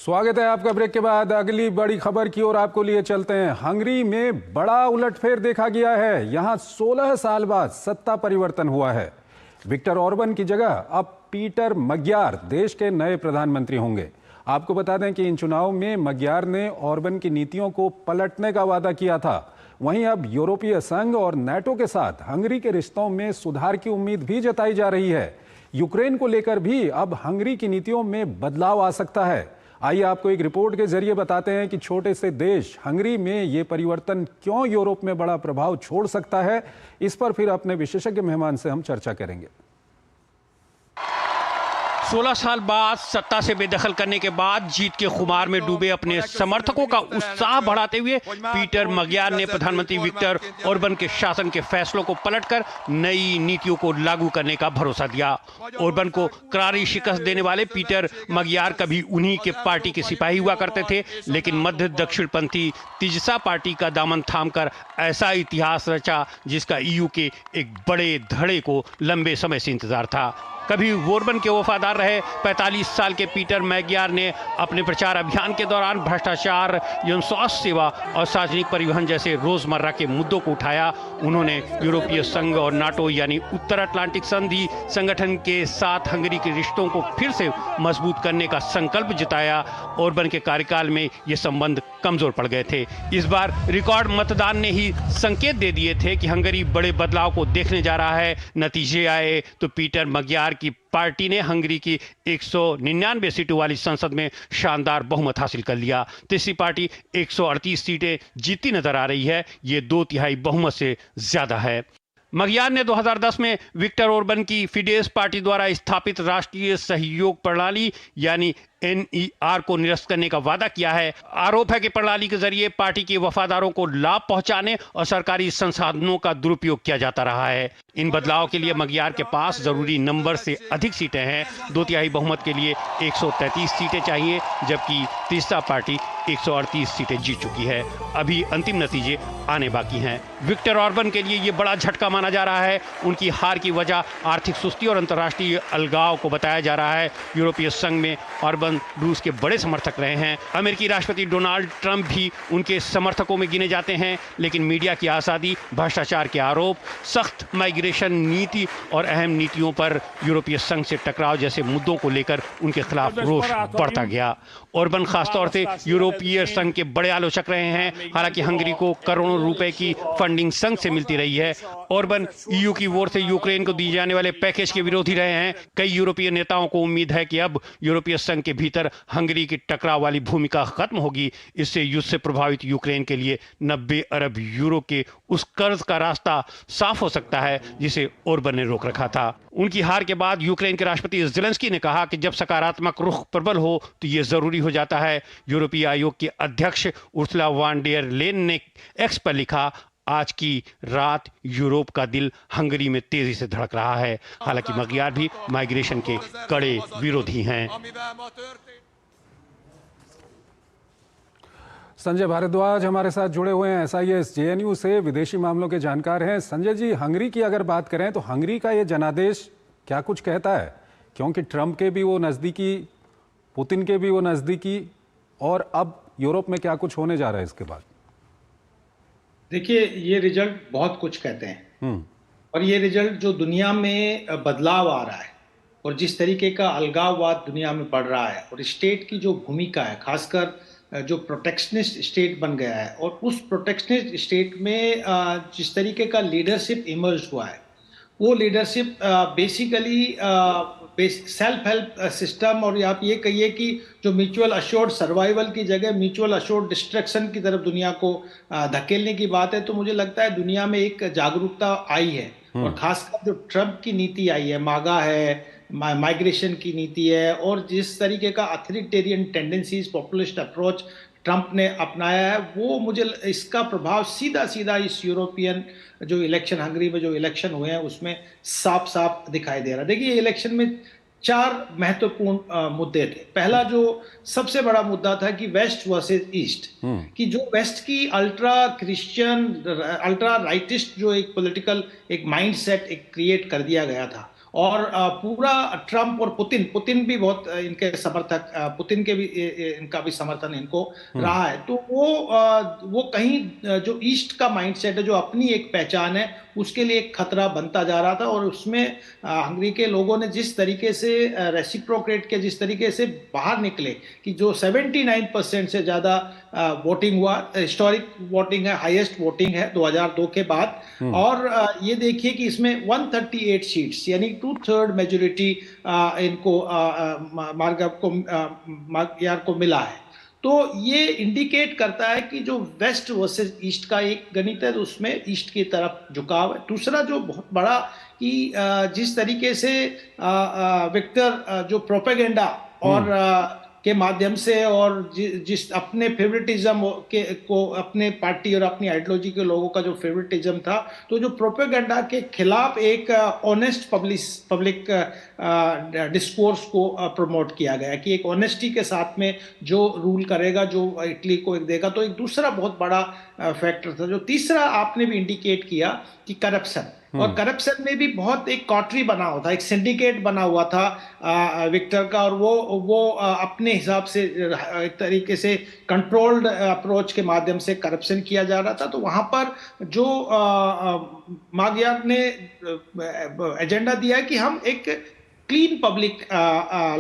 स्वागत है आपका। ब्रेक के बाद अगली बड़ी खबर की ओर आपको लिए चलते हैं। हंगरी में बड़ा उलटफेर देखा गया है। यहां 16 साल बाद सत्ता परिवर्तन हुआ है। विक्टर ऑर्बन की जगह अब पीटर मग्यार देश के नए प्रधानमंत्री होंगे। आपको बता दें कि इन चुनाव में मग्यार ने ऑर्बन की नीतियों को पलटने का वादा किया था। वहीं अब यूरोपीय संघ और नाटो के साथ हंगरी के रिश्तों में सुधार की उम्मीद भी जताई जा रही है। यूक्रेन को लेकर भी अब हंगरी की नीतियों में बदलाव आ सकता है। आइए आपको एक रिपोर्ट के जरिए बताते हैं कि छोटे से देश हंगरी में ये परिवर्तन क्यों यूरोप में बड़ा प्रभाव छोड़ सकता है। इस पर फिर अपने विशेषज्ञ मेहमान से हम चर्चा करेंगे। 16 साल बाद सत्ता से बेदखल करने के बाद जीत के खुमार में डूबे अपने समर्थकों का उत्साह बढ़ाते हुए पीटर मग्यार ने प्रधानमंत्री विक्टर ऑर्बन के शासन के फैसलों को पलटकर नई नीतियों को लागू करने का भरोसा दिया। ऑर्बन को करारी शिकस्त देने वाले पीटर मग्यार कभी उन्हीं के पार्टी के सिपाही हुआ करते थे, लेकिन मध्य दक्षिणपंथी तिजसा पार्टी का दामन थामकर ऐसा इतिहास रचा जिसका ईयू के एक बड़े धड़े को लंबे समय से इंतजार था। कभी ऑर्बन के वफादार रहे 45 साल के पीटर मग्यार ने अपने प्रचार अभियान के दौरान भ्रष्टाचार, जन स्वास्थ्य सेवा और सार्वजनिक परिवहन जैसे रोजमर्रा के मुद्दों को उठाया। उन्होंने यूरोपीय संघ और नाटो यानी उत्तर अटलांटिक संधि संगठन के साथ हंगरी के रिश्तों को फिर से मजबूत करने का संकल्प जताया। ऑर्बन के कार्यकाल में ये संबंध कमजोर पड़ गए थे। इस बार रिकॉर्ड मतदान ने ही संकेत दे दिए थे कि हंगरी बड़े बदलाव को देखने जा रहा है। नतीजे आए तो पीटर मग्यार की पार्टी ने हंगरी की 199 सीटों वाली संसद में शानदार बहुमत हासिल कर लिया। तीसरी पार्टी 138 सीटें जीतती नजर आ रही है। ये 2/3 बहुमत से ज्यादा है। मग्यार ने 2010 में विक्टर ऑर्बन की फिडेस पार्टी द्वारा स्थापित राष्ट्रीय सहयोग प्रणाली यानी NER को निरस्त करने का वादा किया है। आरोप है कि प्रणाली के जरिए पार्टी के वफादारों को लाभ पहुंचाने और सरकारी संसाधनों का दुरुपयोग किया जाता रहा है। इन बदलाव के लिए मग्यार के पास जरूरी नंबर से अधिक सीटें हैं। 2/3 बहुमत के लिए 133 सीटें चाहिए, जबकि तीसरा पार्टी 138 सीटें जीत चुकी है। अभी अंतिम नतीजे आने बाकी हैं। विक्टर ऑर्बन के लिए ये बड़ा झटका माना जा रहा है। उनकी हार की वजह आर्थिक सुस्ती और अंतर्राष्ट्रीय अलगाव को बताया जा रहा है। यूरोपीय संघ में ऑर्बन रूस के बड़े समर्थक रहे हैं। अमेरिकी राष्ट्रपति डोनाल्ड ट्रंप भी उनके समर्थकों में गिने जाते हैं, लेकिन मीडिया की आज़ादी, भ्रष्टाचार के आरोप, सख्त माइग्रेशन नीति और अहम नीतियों पर यूरोपीय संघ से टकराव जैसे मुद्दों को लेकर उनके खिलाफ रोष बढ़ता गया। ऑर्बन खासतौर से यूरोपीय संघ के बड़े आलोचक रहे हैं। हालांकि हंगरी को करोड़ों रुपए की फंडिंग संघ से मिलती रही है। ऑर्बन ईयू की ओर से यूक्रेन को दिए जाने वाले पैकेज के विरोधी रहे हैं। कई यूरोपीय नेताओं को उम्मीद है कि अब यूरोपीय संघ के भीतर हंगरी की टकराव वाली भूमिका खत्म होगी। इससे युद्ध से प्रभावित यूक्रेन के लिए 90 अरब यूरो के उस कर्ज का रास्ता साफ हो सकता है जिसे ऑर्बन ने रोक रखा था। उनकी हार के बाद यूक्रेन के राष्ट्रपति ज़ेलेंस्की ने कहा कि जब सकारात्मक रुख प्रबल हो तो यह जरूरी हो जाता है। यूरोपीय आयोग के अध्यक्ष उर्सुला वॉन डेर लेन ने एक्स पर लिखा, आज की रात यूरोप का दिल हंगरी में तेजी से धड़क रहा है। हालांकि मग्यार भी माइग्रेशन के कड़े विरोधी हैं। संजय भारद्वाज हमारे साथ जुड़े हुए हैं, SIS JNU से विदेशी मामलों के जानकार हैं। संजय जी, हंगरी की अगर बात करें तो हंगरी का ये जनादेश क्या कुछ कहता है? क्योंकि ट्रंप के भी वो नज़दीकी, पुतिन के भी वो नज़दीकी, और अब यूरोप में क्या कुछ होने जा रहा है इसके बाद? देखिए, ये रिजल्ट बहुत कुछ कहते हैं और ये रिजल्ट जो दुनिया में बदलाव आ रहा है और जिस तरीके का अलगाववाद दुनिया में बढ़ रहा है और स्टेट की जो भूमिका है, खासकर जो प्रोटेक्शनिस्ट स्टेट बन गया है, और उस प्रोटेक्शनिस्ट स्टेट में जिस तरीके का लीडरशिप इमर्ज हुआ है, वो leadership basically self help system, और आप ये कहिए कि जो म्यूचुअल अश्योर्ड सर्वाइवल की जगह म्यूचुअल अश्योर्ड डिस्ट्रक्शन की तरफ दुनिया को धकेलने की बात है। तो मुझे लगता है दुनिया में एक जागरूकता आई है, और खासकर जो ट्रंप की नीति आई है, मागा है, माइग्रेशन की नीति है, और जिस तरीके का authoritarian tendencies, populist approach Trump ने अपनाया है, वो मुझे इसका प्रभाव सीधा सीधा इस यूरोपियन जो इलेक्शन, हंगरी में जो इलेक्शन हुए हैं उसमें साफ साफ दिखाई दे रहा है। देखिए, इलेक्शन में 4 महत्वपूर्ण मुद्दे थे। पहला जो सबसे बड़ा मुद्दा था कि वेस्ट वर्सेस ईस्ट, कि जो वेस्ट की अल्ट्रा क्रिश्चियन, अल्ट्रा राइटिस्ट जो एक पॉलिटिकल एक माइंडसेट एक क्रिएट कर दिया गया था, और पूरा ट्रम्प और पुतिन भी बहुत इनके समर्थक, पुतिन के भी इनका भी समर्थन इनको रहा है। तो वो कहीं जो ईस्ट का माइंडसेट है, जो अपनी एक पहचान है, उसके लिए एक खतरा बनता जा रहा था। और उसमें हंगरी के लोगों ने जिस तरीके से रेसिप्रोकेट के, जिस तरीके से बाहर निकले कि जो 79% से ज़्यादा वोटिंग हुआ, हिस्टोरिक वोटिंग है, हाईएस्ट वोटिंग है 2002 के बाद। और ये देखिए कि इसमें 138 सीट्स यानी 2/3 मेजोरिटी इनको मार्गियार को मिला है। तो ये इंडिकेट करता है कि जो वेस्ट वर्सेस ईस्ट का एक गणित है, तो उसमें ईस्ट की तरफ झुकाव है। दूसरा जो बहुत बड़ा कि जिस तरीके से विक्टर जो प्रोपेगेंडा और के माध्यम से और जिस अपने फेवरेटिज्म को अपने पार्टी और अपनी आइडियोलॉजी के लोगों का जो फेवरेटिज्म था, तो जो प्रोपेगेंडा के खिलाफ एक ऑनेस्ट पब्लिक डिस्कोर्स को प्रमोट किया गया कि एक ऑनेस्टी के साथ में जो रूल करेगा, जो इटली को एक देगा। तो एक दूसरा बहुत बड़ा फैक्टर था। जो तीसरा आपने भी इंडिकेट किया कि करप्शन, और करप्शन में भी बहुत एक कॉटरी बना हुआ था, एक सिंडिकेट बना हुआ था विक्टर का, और वो अपने हिसाब से एक तरीके से कंट्रोल्ड अप्रोच के माध्यम से करप्शन किया जा रहा था। तो वहां पर जो मागियार ने एजेंडा दिया है कि हम एक क्लीन पब्लिक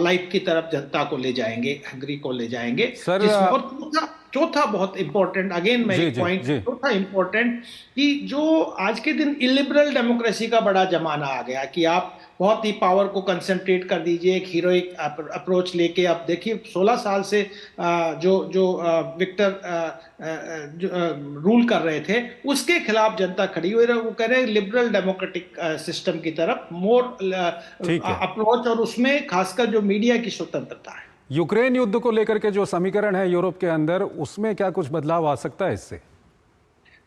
लाइफ की तरफ जनता को ले जाएंगे, हंगरी को ले जाएंगे। सर, और चौथा बहुत इंपॉर्टेंट, अगेन मैं एक पॉइंट, चौथा इंपॉर्टेंट कि जो आज के दिन इलिबरल डेमोक्रेसी का बड़ा जमाना आ गया कि आप बहुत ही पावर को कंसंट्रेट कर दीजिए, एक हीरोइक अप्रोच लेके। आप देखिए 16 साल से जो विक्टर रूल कर रहे थे, उसके खिलाफ जनता खड़ी हुई है। वो कह रहे हैं लिबरल डेमोक्रेटिक सिस्टम की तरफ मोर अप्रोच, और उसमें खासकर जो मीडिया की स्वतंत्रता है। यूक्रेन युद्ध को लेकर के जो समीकरण है यूरोप के अंदर, उसमें क्या कुछ बदलाव आ सकता है इससे?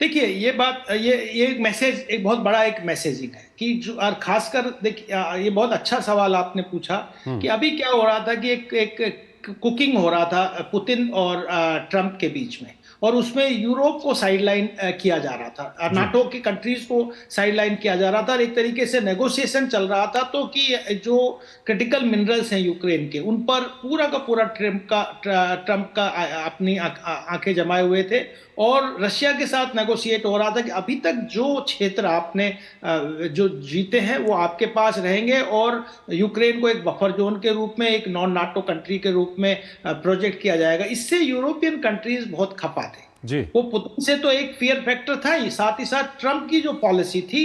देखिए ये बात, ये एक मैसेज, एक बहुत बड़ा एक मैसेजिंग है कि जो, और खासकर देखिए ये बहुत अच्छा सवाल आपने पूछा कि अभी क्या हो रहा था कि एक कुकिंग हो रहा था पुतिन और ट्रंप के बीच में, और उसमें यूरोप को साइडलाइन किया जा रहा था, नाटो की कंट्रीज को साइडलाइन किया जा रहा था, और एक तरीके से नेगोशिएशन चल रहा था। तो कि जो क्रिटिकल मिनरल्स हैं यूक्रेन के, उन पर पूरा का पूरा ट्रंप का अपनी आंखें जमाए हुए थे, और रशिया के साथ नेगोशिएट हो रहा था कि अभी तक जो क्षेत्र आपने जो जीते हैं वो आपके पास रहेंगे, और यूक्रेन को एक बफर जोन के रूप में, एक नॉन नाटो कंट्री के रूप में प्रोजेक्ट किया जाएगा। इससे यूरोपियन कंट्रीज बहुत खपा थे जी। वो पुतिन से तो एक फियर फैक्टर था ही, साथ ही साथ ट्रंप की जो पॉलिसी थी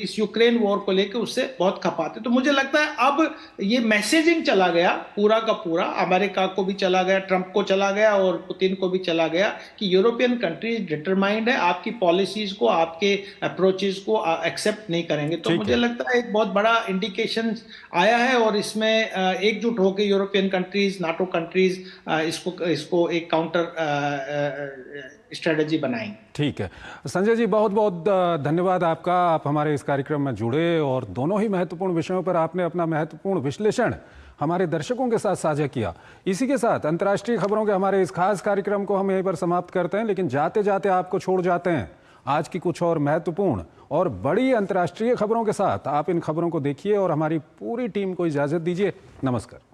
इस यूक्रेन वॉर को लेकर, उससे बहुत खपाते। तो मुझे लगता है अब ये मैसेजिंग चला गया पूरा का पूरा, अमेरिका को भी चला गया, ट्रंप को चला गया, और पुतिन को भी चला गया कि यूरोपियन कंट्रीज डिटरमाइंड है, आपकी पॉलिसीज को, आपके अप्रोचेस को एक्सेप्ट नहीं करेंगे। तो मुझे लगता है एक बहुत बड़ा इंडिकेशन आया है, और इसमें एकजुट होकर यूरोपियन कंट्रीज, नाटो कंट्रीज इसको एक काउंटर स्ट्रेटजी बनाएंगे। ठीक है संजय जी, बहुत बहुत धन्यवाद आपका। आप हमारे इस कार्यक्रम में जुड़े और दोनों ही महत्वपूर्ण विषयों पर आपने अपना महत्वपूर्ण विश्लेषण हमारे दर्शकों के साथ साझा किया। इसी के साथ अंतर्राष्ट्रीय खबरों के हमारे इस खास कार्यक्रम को हम यहीं पर समाप्त करते हैं, लेकिन जाते जाते आपको छोड़ जाते हैं आज की कुछ और महत्वपूर्ण और बड़ी अंतर्राष्ट्रीय खबरों के साथ। आप इन खबरों को देखिए और हमारी पूरी टीम को इजाजत दीजिए। नमस्कार।